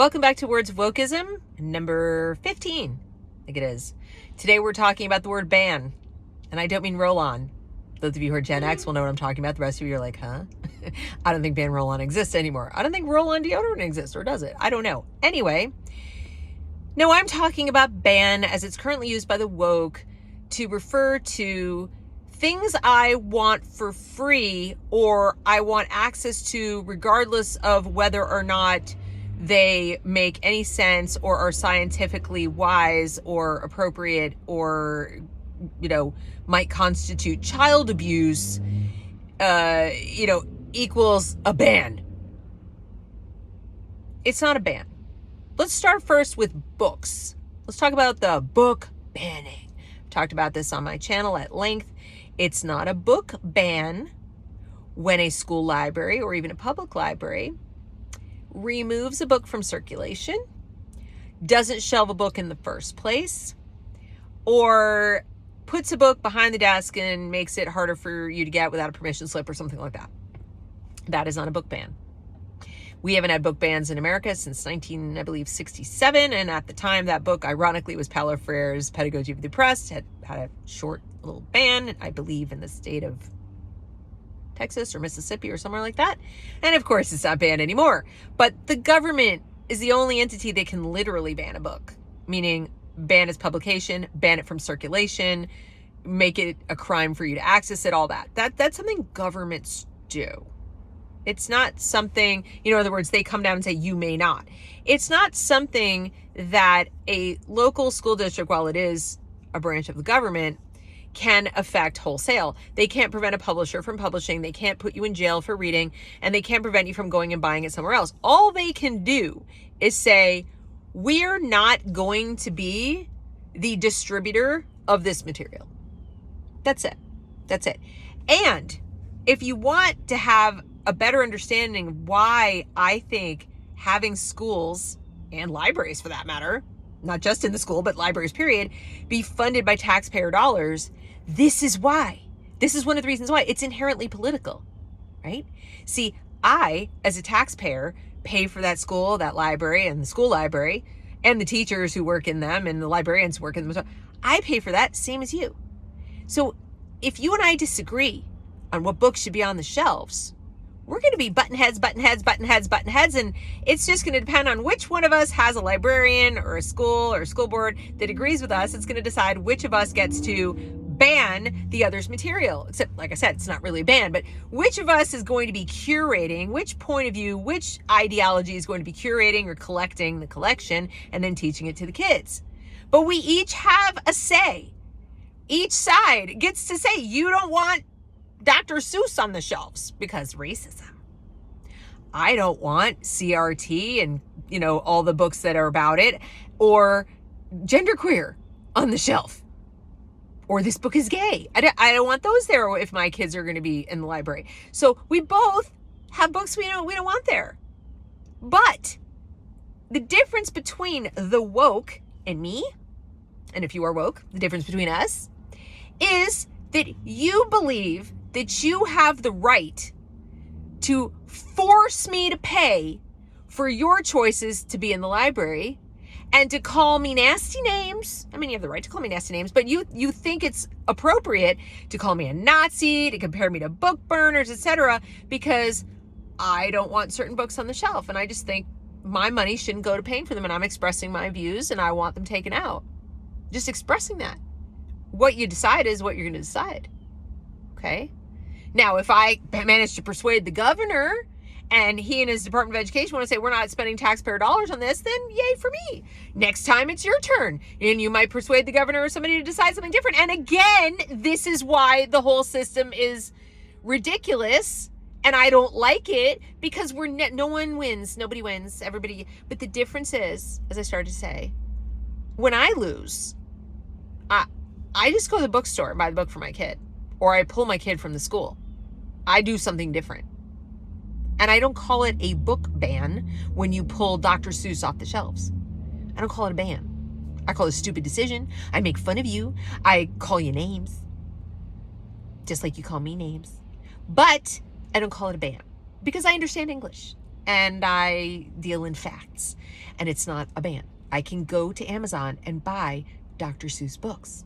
Welcome back to Words of Wokism, number 15, I think it is. Today we're talking about the word ban, and I don't mean roll on. Those of you who are Gen X will know what I'm talking about. The rest of you are like, huh? I don't think ban roll on exists anymore. I don't think roll on deodorant exists, or does it? I don't know. Anyway, no, I'm talking about ban as it's currently used by the woke to refer to things I want for free or I want access to regardless of whether or not they make any sense or are scientifically wise or appropriate or, might constitute child abuse, equals a ban. It's not a ban. Let's start first with books. Let's talk about the book banning. I've talked about this on my channel at length. It's not a book ban when a school library or even a public library removes a book from circulation, doesn't shelve a book in the first place, or puts a book behind the desk and makes it harder for you to get without a permission slip or something like that. That is not a book ban. We haven't had book bans in America since 1967, and at the time that book, ironically, was Paulo Freire's Pedagogy of the Oppressed, had a short little ban, I believe, in the state of Texas or Mississippi or somewhere like that. And of course, it's not banned anymore. But the government is the only entity that can literally ban a book, meaning ban its publication, ban it from circulation, make it a crime for you to access it, all that. That's something governments do. It's not something, in other words, they come down and say, you may not. It's not something that a local school district, while it is a branch of the government, can affect wholesale. They can't prevent a publisher from publishing. They can't put you in jail for reading, and they can't prevent you from going and buying it somewhere else. All they can do is say, we're not going to be the distributor of this material. That's it. That's it. And if you want to have a better understanding of why I think having schools and libraries, for that matter, not just in the school, but libraries, period, be funded by taxpayer dollars, this is why. This is one of the reasons why. It's inherently political, right? See, I, as a taxpayer, pay for that school, that library, and the school library, and the teachers who work in them, and the librarians who work in them. I pay for that, same as you. So if you and I disagree on what books should be on the shelves, we're going to be button heads, and it's just going to depend on which one of us has a librarian or a school board that agrees with us. It's going to decide which of us gets to ban the other's material. Except, like I said, it's not really a ban, but which of us is going to be curating, which point of view, which ideology is going to be curating or collecting the collection and then teaching it to the kids. But we each have a say. Each side gets to say, you don't want Dr. Seuss on the shelves because racism. I don't want CRT and, all the books that are about it, or genderqueer on the shelf, or this book is gay. I don't want those there if my kids are going to be in the library. So we both have books we don't want there. But the difference between the woke and me, and if you are woke, the difference between us is that you believe that you have the right to force me to pay for your choices to be in the library and to call me nasty names. I mean, you have the right to call me nasty names, but you think it's appropriate to call me a Nazi, to compare me to book burners, etc., because I don't want certain books on the shelf. And I just think my money shouldn't go to paying for them. And I'm expressing my views and I want them taken out. Just expressing that. What you decide is what you're going to decide. Okay? Now, if I manage to persuade the governor and he and his Department of Education want to say, we're not spending taxpayer dollars on this, then yay for me. Next time it's your turn. And you might persuade the governor or somebody to decide something different. And again, this is why the whole system is ridiculous. And I don't like it because no one wins. Nobody wins. Everybody. But the difference is, as I started to say, when I lose, I just go to the bookstore and buy the book for my kid. Or I pull my kid from the school. I do something different. And I don't call it a book ban when you pull Dr. Seuss off the shelves. I don't call it a ban. I call it a stupid decision. I make fun of you. I call you names. Just like you call me names. But I don't call it a ban because I understand English. and I deal in facts. And it's not a ban. I can go to Amazon and buy Dr. Seuss books.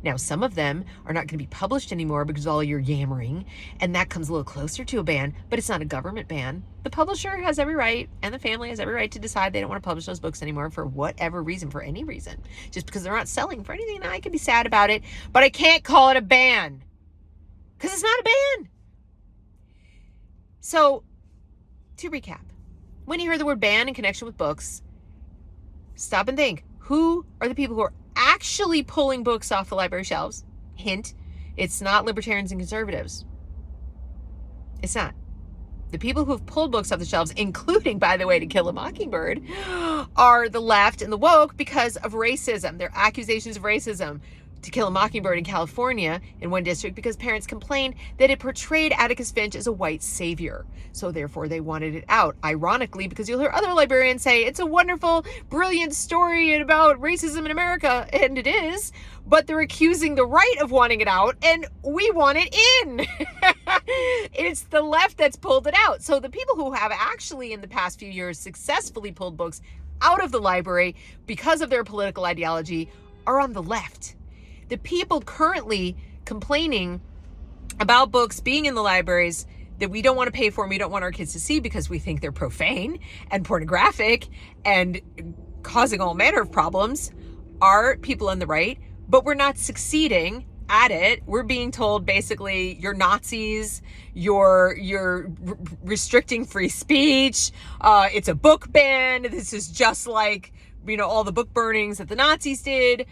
Now, some of them are not going to be published anymore because of all your yammering, and that comes a little closer to a ban, but it's not a government ban. The publisher has every right, and the family has every right to decide they don't want to publish those books anymore for whatever reason, for any reason, just because they're not selling for anything. Now, I can be sad about it, but I can't call it a ban because it's not a ban. So, to recap, when you hear the word ban in connection with books, stop and think, who are the people who are actually pulling books off the library shelves? Hint, it's not libertarians and conservatives. It's not. The people who have pulled books off the shelves, including, by the way, To Kill a Mockingbird, are the left and the woke because of racism. They're accusations of racism. To Kill a Mockingbird in California, in one district, because parents complained that it portrayed Atticus Finch as a white savior. So therefore they wanted it out. Ironically, because you'll hear other librarians say it's a wonderful, brilliant story about racism in America, and it is, but they're accusing the right of wanting it out, and we want it in. It's the left that's pulled it out. So the people who have actually in the past few years successfully pulled books out of the library because of their political ideology are on the left. The people currently complaining about books being in the libraries that we don't want to pay for and we don't want our kids to see because we think they're profane and pornographic and causing all manner of problems are people on the right, but we're not succeeding at it. We're being told basically you're Nazis, you're restricting free speech, it's a book ban, this is just like all the book burnings that the Nazis did.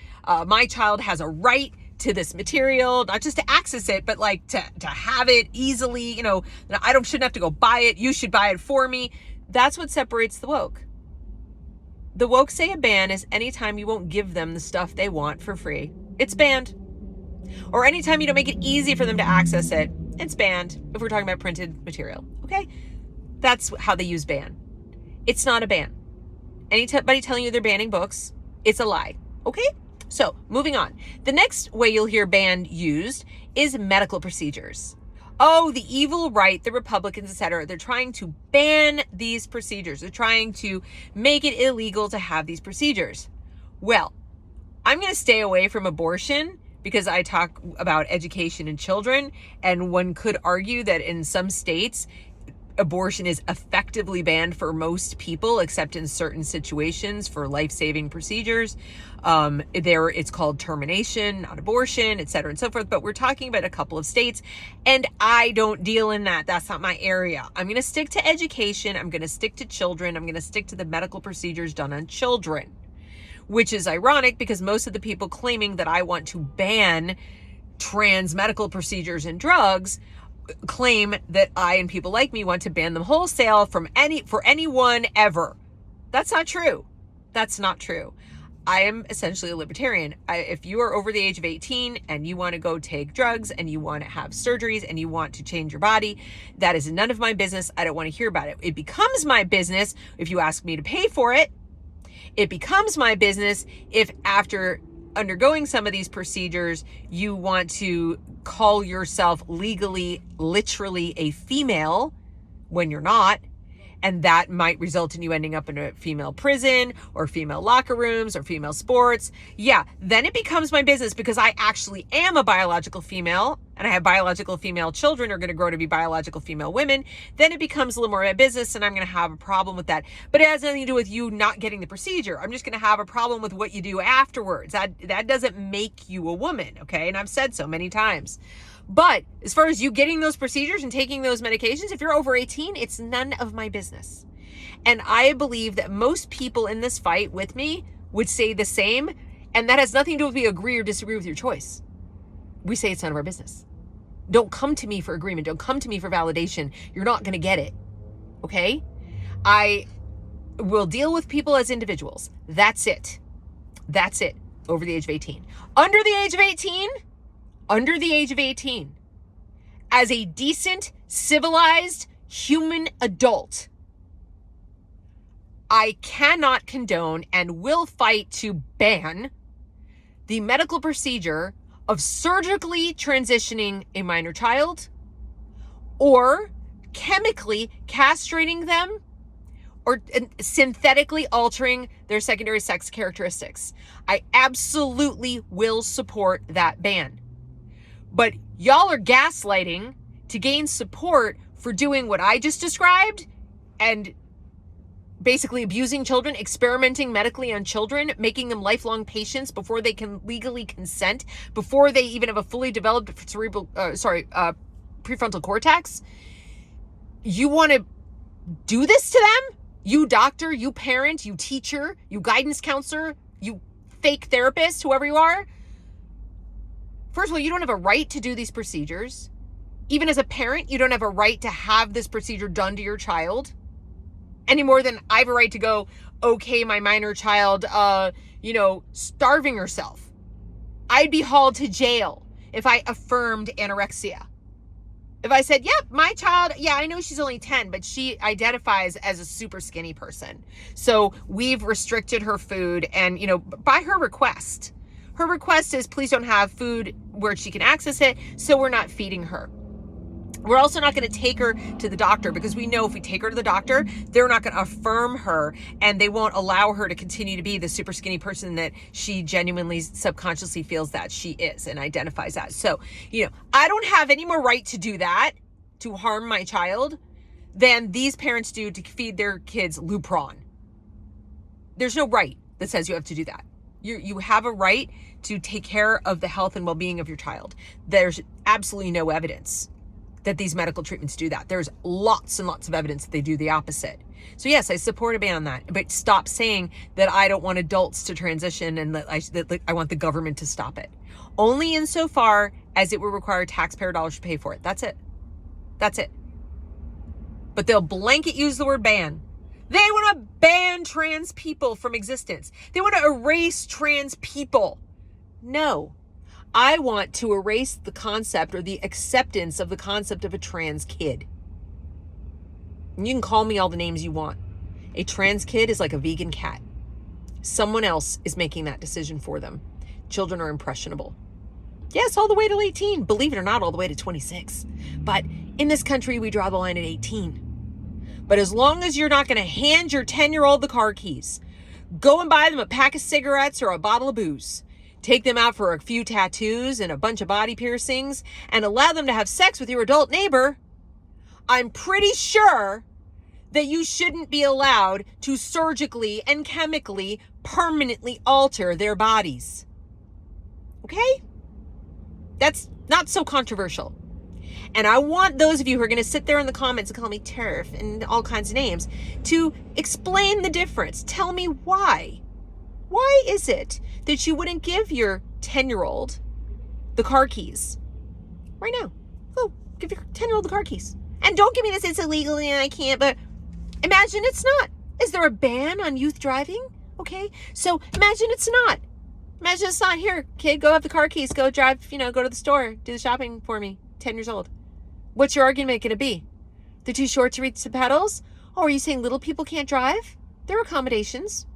My child has a right to this material, not just to access it, but like to have it easily. Shouldn't have to go buy it. You should buy it for me. That's what separates the woke. The woke say a ban is anytime you won't give them the stuff they want for free. It's banned. Or anytime you don't make it easy for them to access it, it's banned. If we're talking about printed material, okay? That's how they use ban. It's not a ban. Anybody telling you they're banning books, it's a lie. Okay? So, moving on. The next way you'll hear ban used is medical procedures. Oh, the evil right, the Republicans, etc. They're trying to ban these procedures. They're trying to make it illegal to have these procedures. Well, I'm going to stay away from abortion because I talk about education in children, and one could argue that in some states, abortion is effectively banned for most people, except in certain situations for life-saving procedures. It's called termination, not abortion, et cetera, and so forth. But we're talking about a couple of states, and I don't deal in that. That's not my area. I'm going to stick to education. I'm going to stick to children. I'm going to stick to the medical procedures done on children, which is ironic because most of the people claiming that I want to ban trans medical procedures and drugs claim that I and people like me want to ban them wholesale for anyone ever. That's not true. That's not true. I am essentially a libertarian. If you are over the age of 18 and you want to go take drugs and you want to have surgeries and you want to change your body, that is none of my business. I don't want to hear about it. It becomes my business if you ask me to pay for it. It becomes my business if after undergoing some of these procedures, you want to call yourself legally, literally a female when you're not. And that might result in you ending up in a female prison or female locker rooms or female sports. Yeah, then it becomes my business because I actually am a biological female and I have biological female children who are going to grow to be biological female women. Then it becomes a little more of a business and I'm going to have a problem with that. But it has nothing to do with you not getting the procedure. I'm just going to have a problem with what you do afterwards. That doesn't make you a woman, okay? And I've said so many times. But as far as you getting those procedures and taking those medications, if you're over 18, it's none of my business. And I believe that most people in this fight with me would say the same. And that has nothing to do with me agree or disagree with your choice. We say it's none of our business. Don't come to me for agreement. Don't come to me for validation. You're not going to get it. Okay? I will deal with people as individuals. That's it. That's it. Over the age of 18. Under the age of 18, as a decent, civilized, human adult, I cannot condone and will fight to ban the medical procedure of surgically transitioning a minor child or chemically castrating them or synthetically altering their secondary sex characteristics. I absolutely will support that ban. But y'all are gaslighting to gain support for doing what I just described and basically abusing children, experimenting medically on children, making them lifelong patients before they can legally consent, before they even have a fully developed prefrontal cortex. You want to do this to them? You doctor, you parent, you teacher, you guidance counselor, you fake therapist, whoever you are. First of all, you don't have a right to do these procedures. Even as a parent, you don't have a right to have this procedure done to your child any more than I have a right to go, okay, my minor child, starving herself. I'd be hauled to jail if I affirmed anorexia. If I said, yep, my child, yeah, I know she's only 10, but she identifies as a super skinny person. So we've restricted her food and, by her request. Her request is please don't have food where she can access it, so we're not feeding her. We're also not going to take her to the doctor because we know if we take her to the doctor, they're not going to affirm her and they won't allow her to continue to be the super skinny person that she genuinely subconsciously feels that she is and identifies as. So, I don't have any more right to do that, to harm my child, than these parents do to feed their kids Lupron. There's no right that says you have to do that. You have a right to take care of the health and well-being of your child. There's absolutely no evidence that these medical treatments do that. There's lots and lots of evidence that they do the opposite. So yes, I support a ban on that, but stop saying that I don't want adults to transition and that I want the government to stop it. Only insofar as it will require taxpayer dollars to pay for it. That's it. That's it. But they'll blanket use the word ban. They want to ban trans people from existence. They want to erase trans people. No. I want to erase the concept or the acceptance of the concept of a trans kid. And you can call me all the names you want. A trans kid is like a vegan cat. Someone else is making that decision for them. Children are impressionable. Yes, all the way to 18. Believe it or not, all the way to 26. But in this country, we draw the line at 18. But as long as you're not going to hand your 10-year-old the car keys, go and buy them a pack of cigarettes or a bottle of booze, take them out for a few tattoos and a bunch of body piercings, and allow them to have sex with your adult neighbor, I'm pretty sure that you shouldn't be allowed to surgically and chemically permanently alter their bodies. Okay? That's not so controversial. And I want those of you who are going to sit there in the comments and call me TERF and all kinds of names to explain the difference. Tell me why. Why is it that you wouldn't give your 10-year-old the car keys right now? Oh, give your 10-year-old the car keys. And don't give me this, it's illegal and I can't, but imagine it's not. Is there a ban on youth driving? Okay, so imagine it's not. Imagine it's not. Here, kid, go have the car keys, go drive, go to the store, do the shopping for me, 10 years old. What's your argument going to be? They're too short to reach the pedals? Oh, are you saying little people can't drive? There are accommodations.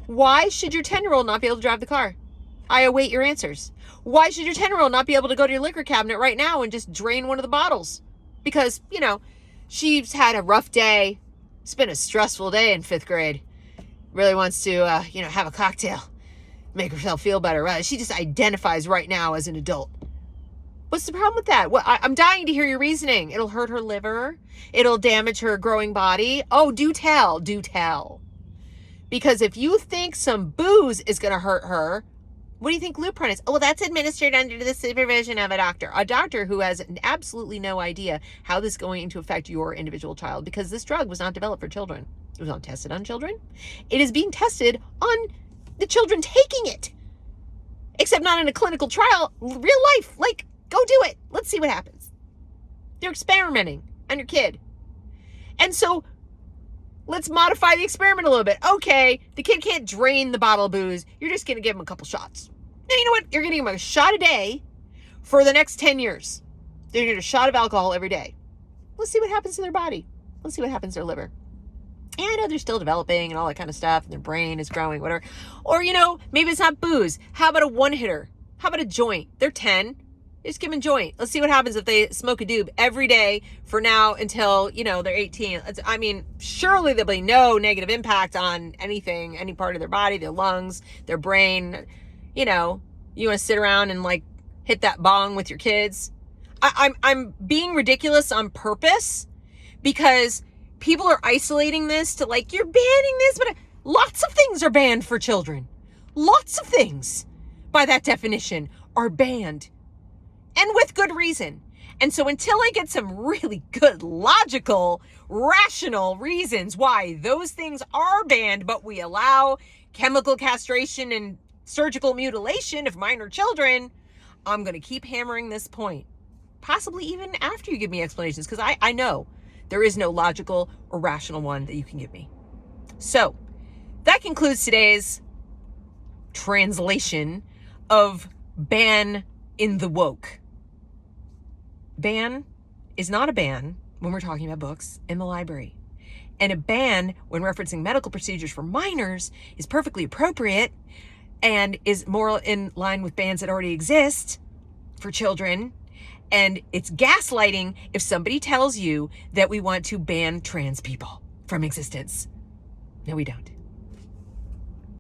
Why should your 10-year-old not be able to drive the car? I await your answers. Why should your 10-year-old not be able to go to your liquor cabinet right now and just drain one of the bottles? Because, she's had a rough day. It's been a stressful day in 5th grade. Really wants to, have a cocktail, make herself feel better. She just identifies right now as an adult. What's the problem with that? Well, I'm dying to hear your reasoning. It'll hurt her liver. It'll damage her growing body. Oh, do tell. Because if you think some booze is going to hurt her, what do you think Lupron is? Oh, well, that's administered under the supervision of a doctor who has absolutely no idea how this is going to affect your individual child, because this drug was not developed for children. It was not tested on children. It is being tested on the children taking it, except not in a clinical trial, real life. Like, go do it. Let's see what happens. They're experimenting on your kid. And so let's modify the experiment a little bit. Okay, the kid can't drain the bottle of booze. You're just going to give him a couple shots. Now, you know what? You're going to give him a shot a day for the next 10 years. They're going to get a shot of alcohol every day. Let's see what happens to their body. Let's see what happens to their liver. And I know they're still developing and all that kind of stuff, and their brain is growing, whatever. Or, maybe it's not booze. How about a one-hitter? How about a joint? They're 10. Just give them a joint. Let's see what happens if they smoke a doob every day for now until, they're 18. I mean, surely there'll be no negative impact on anything, any part of their body, their lungs, their brain. You want to sit around and like hit that bong with your kids. I'm being ridiculous on purpose because people are isolating this to like, you're banning this, but lots of things are banned for children. Lots of things by that definition are banned. And with good reason. And so until I get some really good, logical, rational reasons why those things are banned, but we allow chemical castration and surgical mutilation of minor children, I'm going to keep hammering this point. Possibly even after you give me explanations, because I know there is no logical or rational one that you can give me. So that concludes today's translation of ban in the woke. Ban is not a ban when we're talking about books in the library. And a ban when referencing medical procedures for minors is perfectly appropriate and is more in line with bans that already exist for children. And it's gaslighting if somebody tells you that we want to ban trans people from existence. No, we don't.